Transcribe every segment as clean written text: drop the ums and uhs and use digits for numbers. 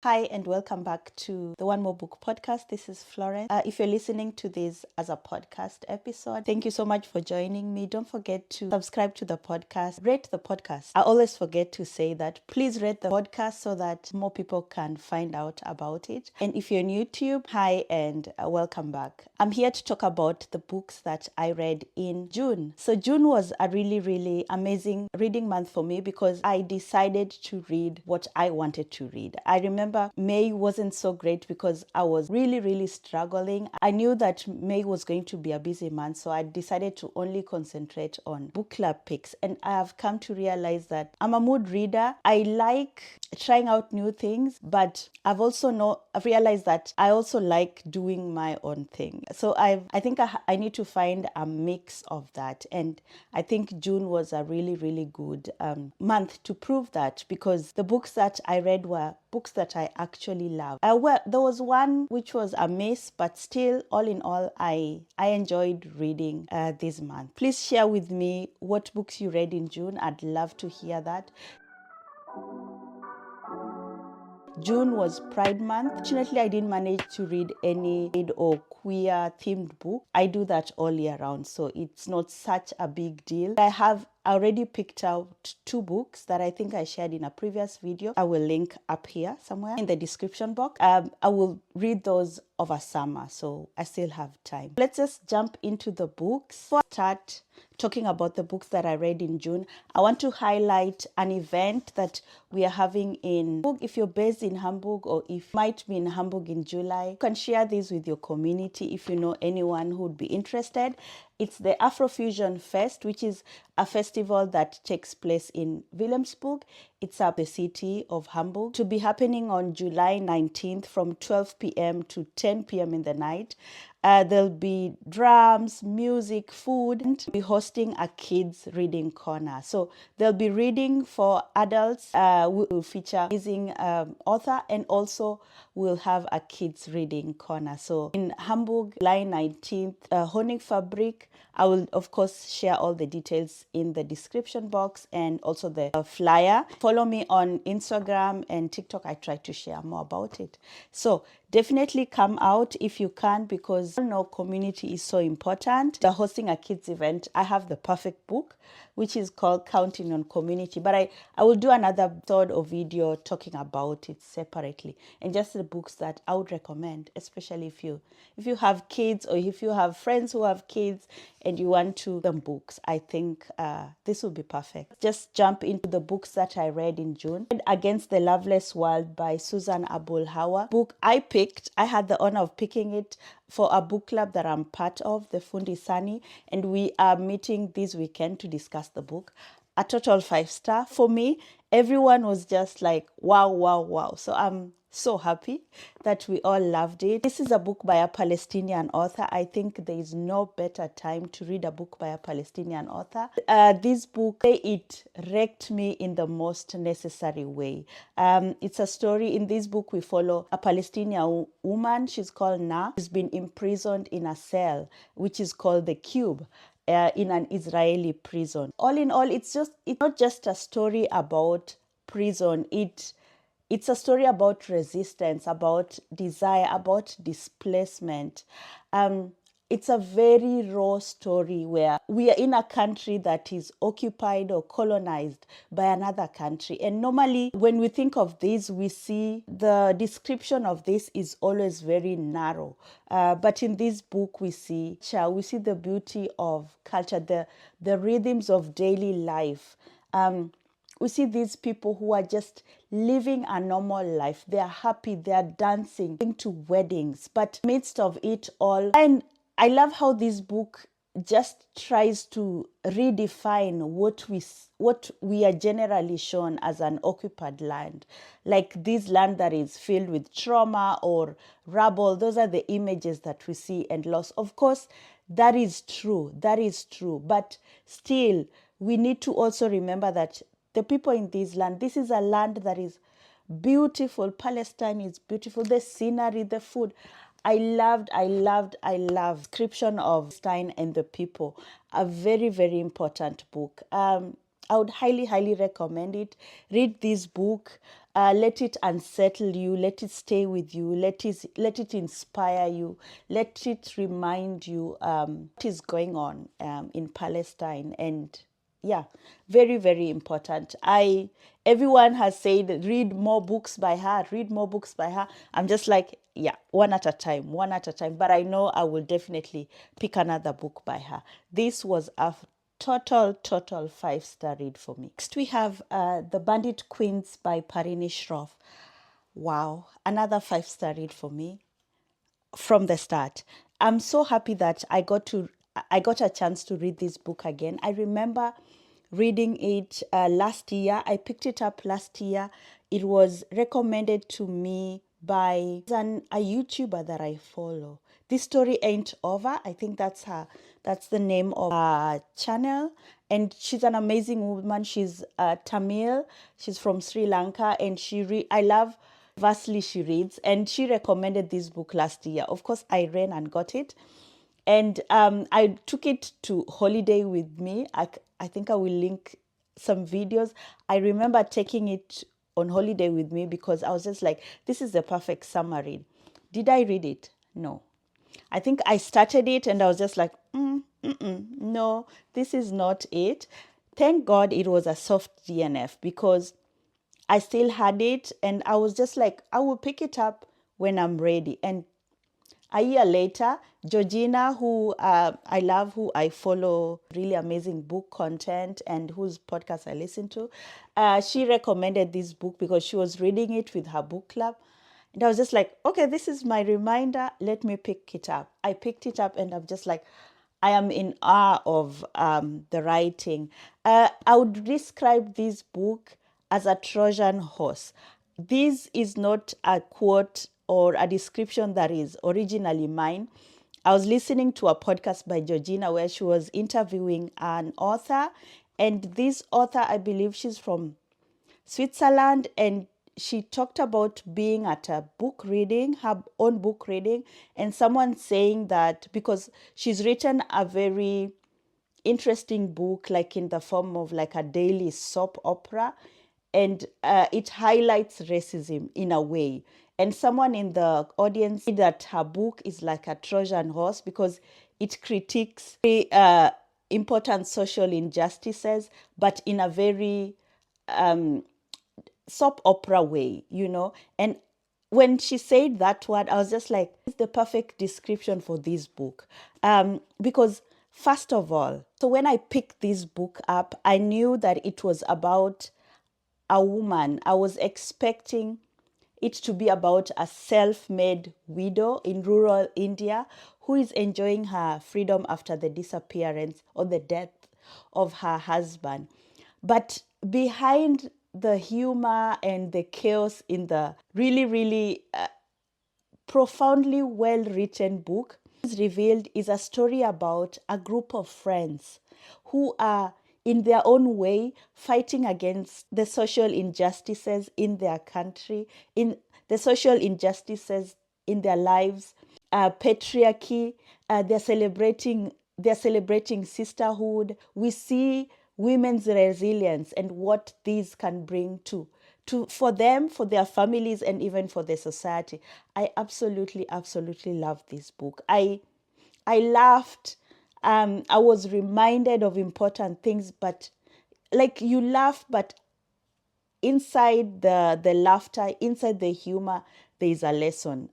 Hi, and welcome back to the One More Book podcast. This is Florence. If you're listening to this as a podcast episode, thank you so much for joining me. Don't forget to subscribe to the podcast, rate the podcast. I always forget to say that. Please rate the podcast so that more people can find out about it. And if you're on YouTube, hi and welcome back. I'm here to talk about the books that I read in June. So June was a really amazing reading month for me because I decided to read what I wanted to read. I remember May wasn't so great because I was really struggling. I knew that May was going to be a busy month, so I decided to only concentrate on book club picks. And I have come to realize that I'm a mood reader. I like trying out new things, but I've realized that I also like doing my own thing. So I think I need to find a mix of that. And I think June was a really good month to prove that, because the books that I read were books that I actually love. There was one which was a miss, but still, all in all, I enjoyed reading this month. Please share with me what books you read in June. I'd love to hear that. June was Pride Month. Fortunately, I didn't manage to read any or queer themed book. I do that all year round, so it's not such a big deal. I have already picked out two books that I think I shared in a previous video. I will link up here somewhere in the description box. I will read those over summer, so I still have time. Let's just jump into the books. Before I start talking about the books that I read in June, I want to highlight an event that we are having in Hamburg. If you're based in Hamburg, or if you might be in Hamburg in July, you can share this with your community if you know anyone who would be interested. It's the Afrofusion Fest, which is a festival that takes place in Wilhelmsburg. It's up the city of Hamburg, to be happening on July 19th from 12 p.m. to 10 p.m. in the night. There'll be drums, music, food, and we'll be hosting a kids reading corner. So there'll be reading for adults. We'll feature amazing author, and also we'll have a kids reading corner. So in Hamburg, July 19th, Honigfabrik. I will, of course, share all the details in the description box and also the flyer. Follow me on Instagram and TikTok. I try to share more about it. So definitely come out if you can, because I know community is so important. They're hosting a kids event. I have the perfect book, which is called Counting on Community. But I will do another third of video talking about it separately, and just the books that I would recommend, especially if you have kids, or if you have friends who have kids and you want to them books. I think this will be perfect. Just jump into the books that I read in June. Against the Loveless World by Susan Abulhawa. Book I had the honor of picking it for a book club that I'm part of, the Fundi Sani, and we are meeting this weekend to discuss the book. A total 5-star. For me, everyone was just like, wow. So I'm so happy that we all loved it. This is a book by a Palestinian author. I think there is no better time to read a book by a Palestinian author. This book, it wrecked me in the most necessary way. It's a story. In this book, we follow a Palestinian woman. She's called Na. She's been imprisoned in a cell, which is called the Cube. In an Israeli prison. All in all, it's not just a story about prison. It's a story about resistance, about desire, about displacement. It's a very raw story where we are in a country that is occupied or colonized by another country. And normally when we think of this, we see the description of this is always very narrow. But in this book, we see the beauty of culture, the rhythms of daily life. We see these people who are just living a normal life. They are happy, they are dancing, going to weddings, but midst of it all. And I love how this book just tries to redefine what we are generally shown as an occupied land, like this land that is filled with trauma or rubble. Those are the images that we see, and loss. Of course, that is true, but still we need to also remember that the people in this land, this is a land that is beautiful. Palestine is beautiful. The scenery, the food. I loved description of Palestine and the people. A very important book. I would highly recommend it. Read this book. let it unsettle you, let it stay with you, let it inspire you, let it remind you what is going on in Palestine. And yeah, very, very important. Everyone has said read more books by her, read more books by her. I'm just like, yeah, one at a time, one at a time. But I know I will definitely pick another book by her. This was a total 5-star read for me. Next we have The Bandit Queens by Parini Shroff. Wow, another 5-star read for me from the start. I'm so happy that I got a chance to read this book again. I remember reading it last year. I picked it up last year. It was recommended to me by a YouTuber that I follow. This Story Ain't Over. I think that's the name of her channel. And she's an amazing woman. She's Tamil. She's from Sri Lanka, and I love vastly she reads, and she recommended this book last year. Of course, I ran and got it, and I took it to holiday with me. I think I will link some videos. I remember taking it on holiday with me because I was just like, this is the perfect summer read. Did I read it? No. I think I started it and I was just like, no, this is not it. Thank God it was a soft DNF because I still had it, and I was just like, I will pick it up when I'm ready. And a year later, Georgina, who I love, who I follow, really amazing book content and whose podcast I listen to, she recommended this book because she was reading it with her book club. And I was just like, okay, this is my reminder. Let me pick it up. I picked it up and I'm just like, I am in awe of the writing. I would describe this book as a Trojan horse. This is not a quote or a description that is originally mine. I was listening to a podcast by Georgina where she was interviewing an author. And this author, I believe she's from Switzerland, and she talked about being at a book reading, her own book reading, and someone saying that because she's written a very interesting book, like in the form of like a daily soap opera, and it highlights racism in a way. And someone in the audience said that her book is like a Trojan horse because it critiques very important social injustices, but in a very soap opera way, And when she said that word, I was just like, it's the perfect description for this book. Because first of all, so when I picked this book up, I knew that it was about a woman. I was expecting it to be about a self-made widow in rural India who is enjoying her freedom after the disappearance or the death of her husband. But behind the humor and the chaos in the really, really profoundly well-written book, is revealed is a story about a group of friends who are in their own way fighting against the social injustices in their country, in the social injustices in their lives, patriarchy. They're celebrating sisterhood. We see women's resilience and what these can bring to for them, for their families, and even for the society. I absolutely love this book. I laughed. I was reminded of important things, but like you laugh, but inside the laughter, inside the humor, there is a lesson.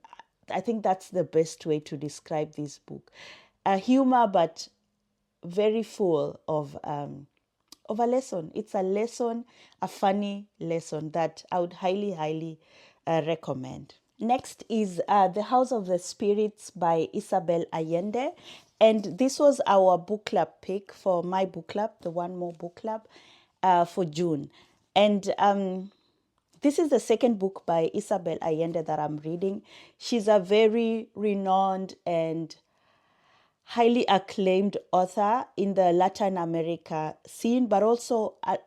I think that's the best way to describe this book. Humor, but very full of a lesson. It's a lesson, a funny lesson that I would highly recommend. Next is The House of the Spirits by Isabel Allende. And this was our book club pick for my book club, the One More Book Club, for June. And this is the second book by Isabel Allende that I'm reading. She's a very renowned and highly acclaimed author in the Latin America scene, but also I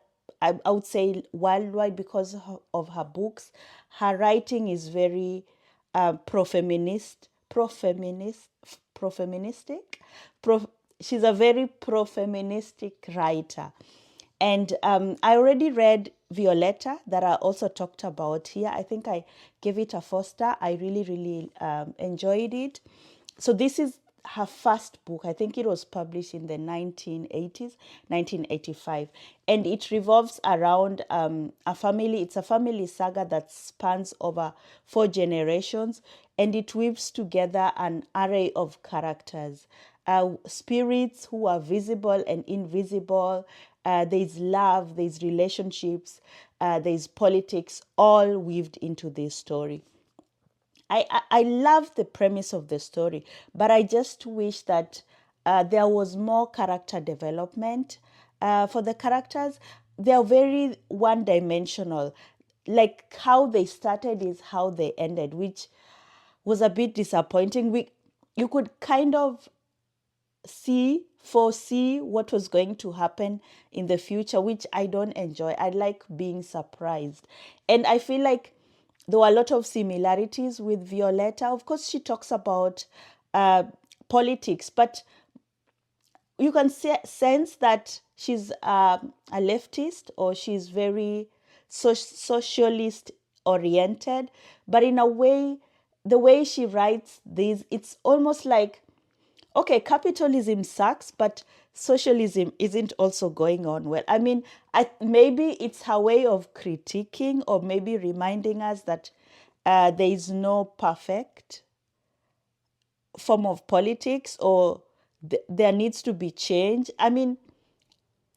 would say worldwide because of her books. Her writing is very pro-feminist. She's a very pro-feministic writer. And I already read Violetta that I also talked about here. I think I gave it a 4-star. I really, really enjoyed it. So this is her first book. I think it was published in the 1980s, 1985. And it revolves around a family. It's a family saga that spans over 4 generations. And it weaves together an array of characters. Spirits who are visible and invisible. There's love, there's relationships, there's politics, all weaved into this story. I love the premise of the story, but I just wish that there was more character development for the characters. They are very one-dimensional. Like how they started is how they ended, which was a bit disappointing. You could kind of foresee what was going to happen in the future, which I don't enjoy. I like being surprised. And I feel like there were a lot of similarities with Violetta. Of course, she talks about politics, but you can sense that she's a leftist, or she's very socialist oriented. But in a way, the way she writes these, it's almost like, okay, capitalism sucks, but socialism isn't also going on well. I mean, maybe it's her way of critiquing, or maybe reminding us that there is no perfect form of politics, or there needs to be change. I mean,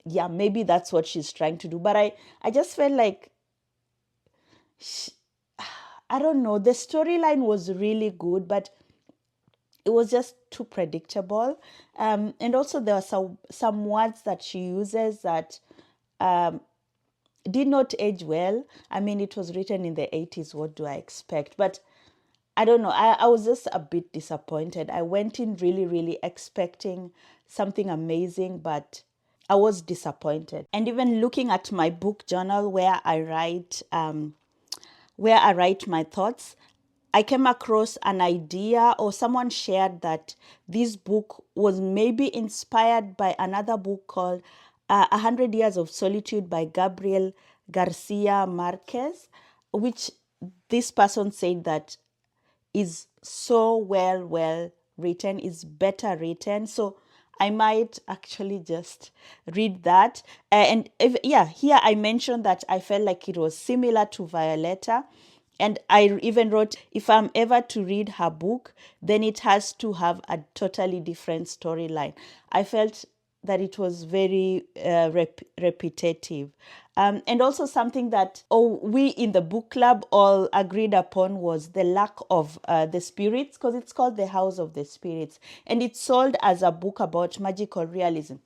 yeah, maybe that's what she's trying to do. But I just felt like, I don't know, the storyline was really good, but it was just too predictable. And also there are some words that she uses that did not age well. I mean, it was written in the 80s. What do I expect? But I don't know. I was just a bit disappointed. I went in really, really expecting something amazing, but I was disappointed. And even looking at my book journal where I write my thoughts, I came across an idea, or someone shared that this book was maybe inspired by another book called 100 Years of Solitude by Gabriel Garcia Marquez, which this person said that is so well written, is better written. So I might actually just read that. Here I mentioned that I felt like it was similar to Violetta. And I even wrote, if I'm ever to read her book, then it has to have a totally different storyline. I felt that it was very repetitive. And also something that we in the book club all agreed upon was the lack of the spirits, because it's called The House of the Spirits. And it's sold as a book about magical realism.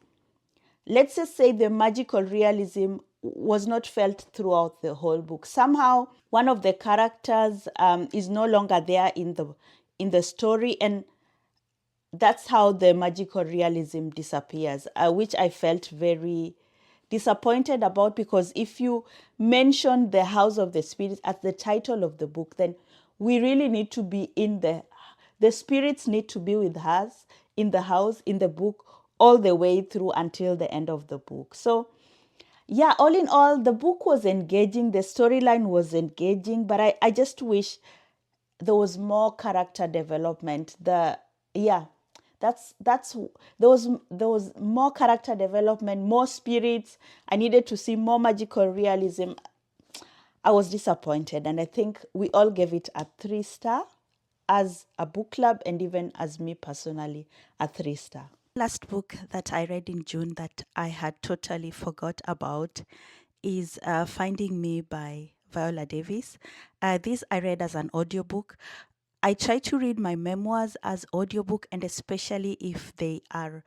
Let's just say the magical realism was not felt throughout the whole book. Somehow, one of the characters is no longer there in the story, and that's how the magical realism disappears, which I felt very disappointed about, because if you mention the House of the Spirits as the title of the book, then we really need to be in the spirits need to be with us in the house, in the book, all the way through until the end of the book. So yeah, all in all, the book was engaging, the storyline was engaging, but I just wish there was more character development. That's there was more character development, more spirits. I needed to see more magical realism. I was disappointed, and I think we all gave it a 3-star as a book club, and even as me personally, a 3-star. Last book that I read in June that I had totally forgot about is Finding Me by Viola Davis. This I read as an audiobook. I try to read my memoirs as audiobook, and especially if they are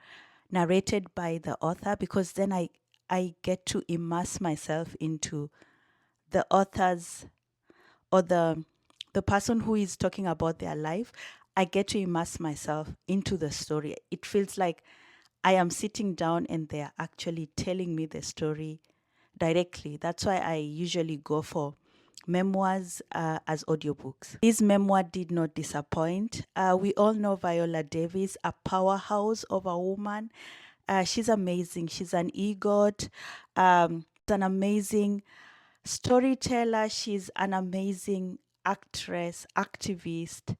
narrated by the author, because then I get to immerse myself into the author's, or the person who is talking about their life. I get to immerse myself into the story. It feels like I am sitting down and they're actually telling me the story directly. That's why I usually go for memoirs as audiobooks. This memoir did not disappoint. We all know Viola Davis, a powerhouse of a woman. She's amazing. She's an EGOT, an amazing storyteller. She's an amazing actress, activist.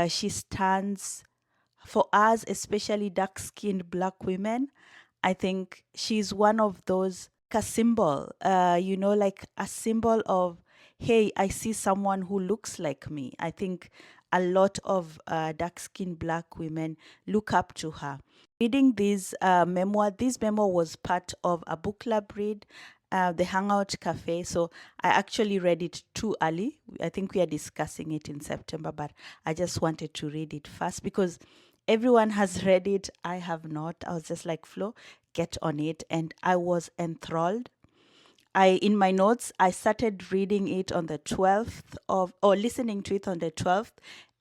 She stands for us, especially dark skinned Black women. I think she's one of those, a symbol, like a symbol of, hey, I see someone who looks like me. I think a lot of dark skinned Black women look up to her. Reading this memoir was part of a book club read, the Hangout Cafe. So I actually read it too early. I think we are discussing it in September, but I just wanted to read it first because everyone has read it. I have not. I was just like, Flo, get on it. And I was enthralled. In my notes, I started reading it on the 12th or listening to it on the 12th.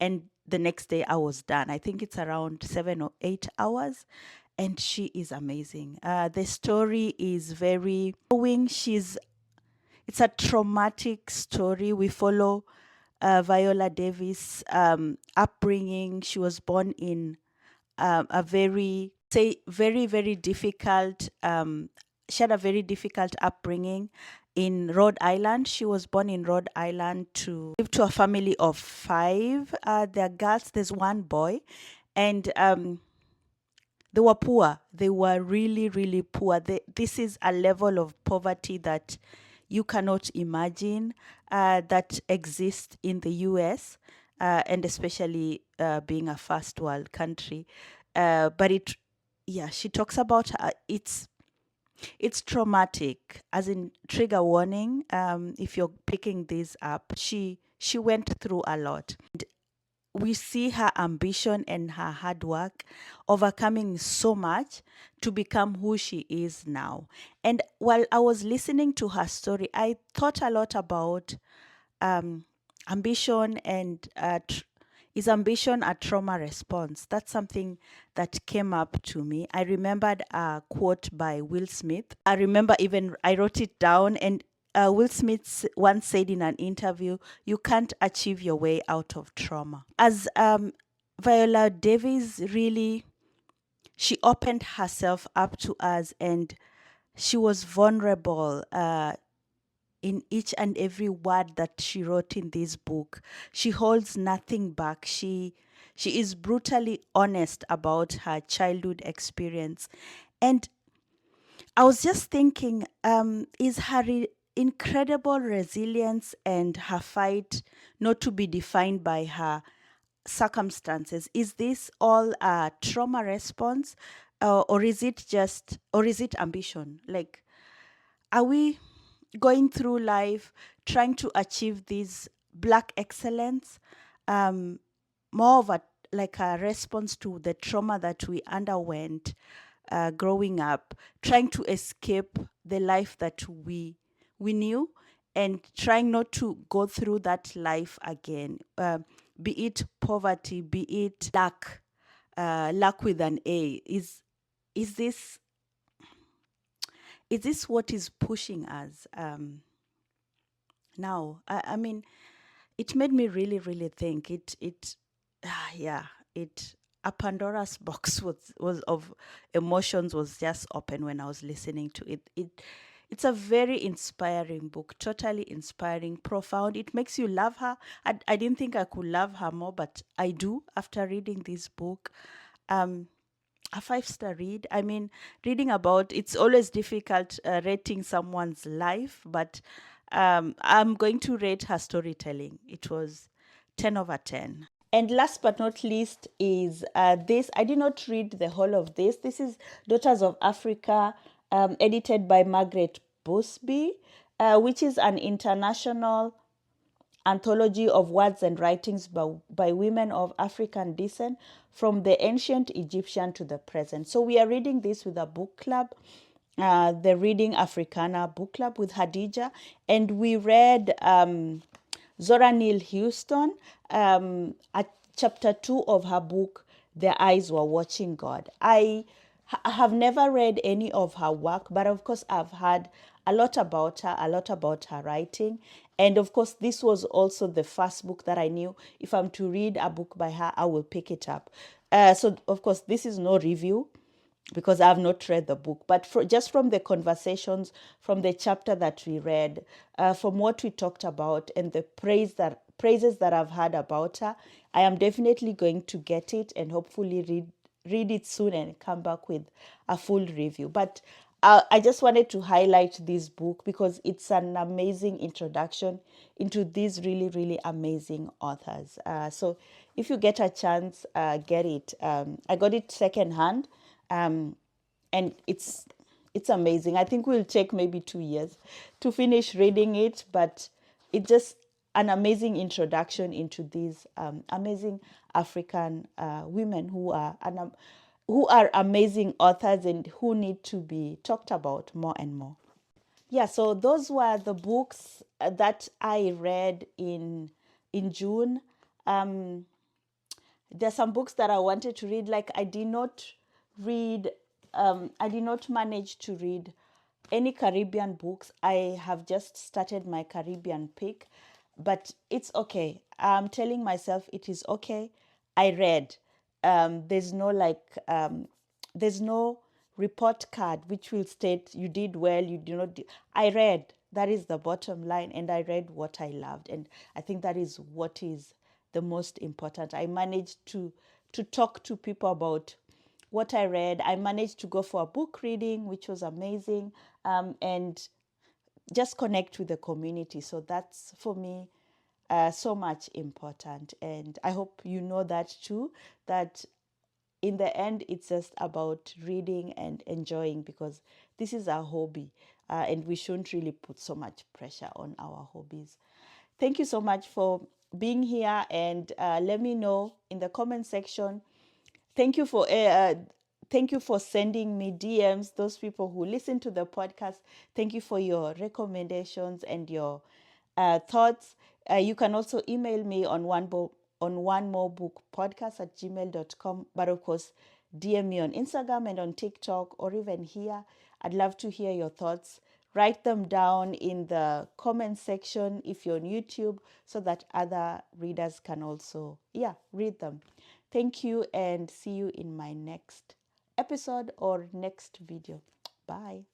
And the next day I was done. I think it's around 7 or 8 hours. And she is amazing. The story is very moving. It's a traumatic story. We follow Viola Davis' upbringing. She was born in a very difficult. She had a very difficult upbringing in Rhode Island. She was born in Rhode Island to live to a family of five. They're girls. There's one boy, and they were poor. They were really poor. This is a level of poverty that you cannot imagine that exists in the US, and especially being a first world country. She talks about it's traumatic, as in trigger warning. If you're picking this up, she went through a lot. We see her ambition and her hard work overcoming so much to become who she is now. And while I was listening to her story, I thought a lot about ambition and is ambition a trauma response? That's something that came up to me. I remembered a quote by Will Smith. I wrote it down, and Will Smith once said in an interview, "You can't achieve your way out of trauma." As Viola Davis really, she opened herself up to us, and she was vulnerable in each and every word that she wrote in this book. She holds nothing back. She is brutally honest about her childhood experience. And I was just thinking, is her incredible resilience and her fight not to be defined by her circumstances, is this all a trauma response, or is it ambition? Like, are we going through life trying to achieve this Black excellence, more of a response to the trauma that we underwent growing up, trying to escape the life that we knew, and trying not to go through that life again, be it poverty, be it lack with an A. Is this what is pushing us now? I mean, it made me really think. A Pandora's box was of emotions was just open when I was listening to it. It's a very inspiring book, totally inspiring, profound. It makes you love her. I didn't think I could love her more, but I do after reading this book. A 5-star read. I mean, reading about, it's always difficult rating someone's life, but I'm going to rate her storytelling. It was 10 over 10. And last but not least is this. I did not read the whole of this. This is Daughters of Africa, edited by Margaret Busby, which is an international anthology of words and writings by women of African descent from the ancient Egyptian to the present. So we are reading this with a book club, the Reading Africana book club with Hadija, and we read Zora Neale Houston, at chapter 2 of her book, Their Eyes Were Watching God. I have never read any of her work, but of course I've heard a lot about her writing. And of course, this was also the first book that I knew if I'm to read a book by her, I will pick it up. So of course, this is no review. because I have not read the book. But just from the conversations, from the chapter that we read, from what we talked about, and the praises that I've heard about her, I am definitely going to get it and hopefully read it soon and come back with a full review. But I just wanted to highlight this book because it's an amazing introduction into these really, really amazing authors. So if you get a chance, get it. I got it secondhand, and it's amazing. I think we'll take maybe 2 years to finish reading it, but it's just an amazing introduction into these amazing African women who are amazing authors and who need to be talked about more and more. Yeah, so those were the books that I read in June. Um, there's some books that I wanted to read. Like read, I did not manage to read any Caribbean books. I have just started my Caribbean pick, but it's okay. I'm telling myself it is okay. I read. There's no there's no report card which will state you did well, you did not. I read. That is the bottom line, and I read what I loved, and I think that is what is the most important. I managed to talk to people about what I read. I managed to go for a book reading, which was amazing, and just connect with the community. So that's for me so much important, and I hope you know that too. That in the end, it's just about reading and enjoying because this is our hobby, and we shouldn't really put so much pressure on our hobbies. Thank you so much for being here, and let me know in the comment section. Thank you for thank you for sending me DMs. Those people who listen to the podcast, thank you for your recommendations and your thoughts. You can also email me on one more book podcast at gmail.com. But of course, DM me on Instagram and on TikTok or even here. I'd love to hear your thoughts. Write them down in the comment section if you're on YouTube so that other readers can also, read them. Thank you and see you in my next episode or next video. Bye.